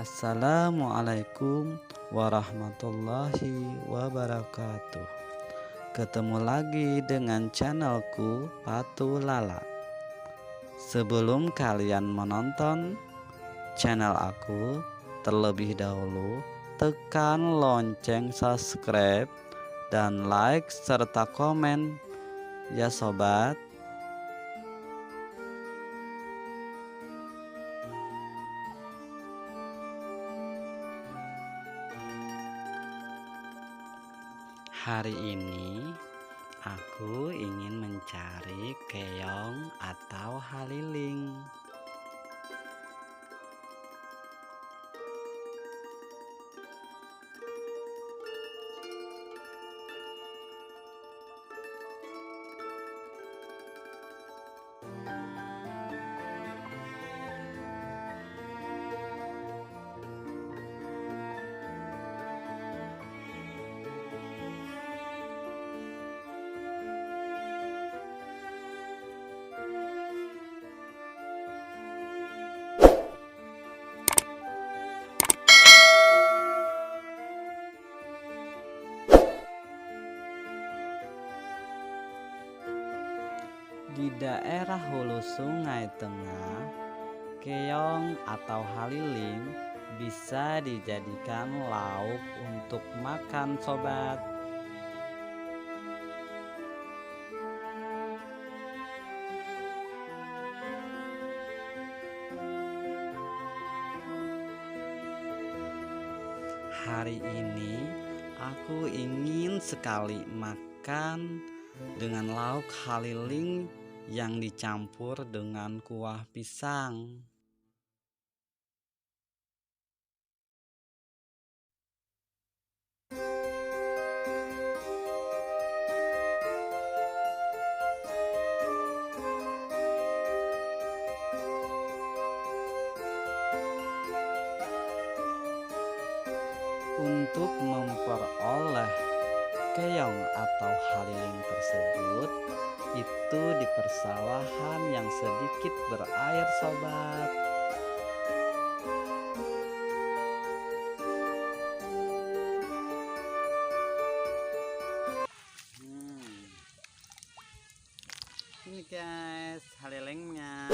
Assalamualaikum warahmatullahi wabarakatuh. Ketemu lagi dengan channelku Patu Lala. Sebelum kalian menonton channel aku, terlebih dahulu tekan lonceng subscribe dan like serta komen ya sobat. Hari ini aku ingin mencari keong atau haliling. Di daerah hulu Sungai Tengah, keong atau haliling bisa dijadikan lauk untuk makan sobat. Hari ini aku ingin sekali makan dengan lauk haliling yang dicampur dengan kuah pisang. Untuk memperoleh keong atau haliling tersebut, itu di persawahan yang sedikit berair sobat. Ini guys halilingnya.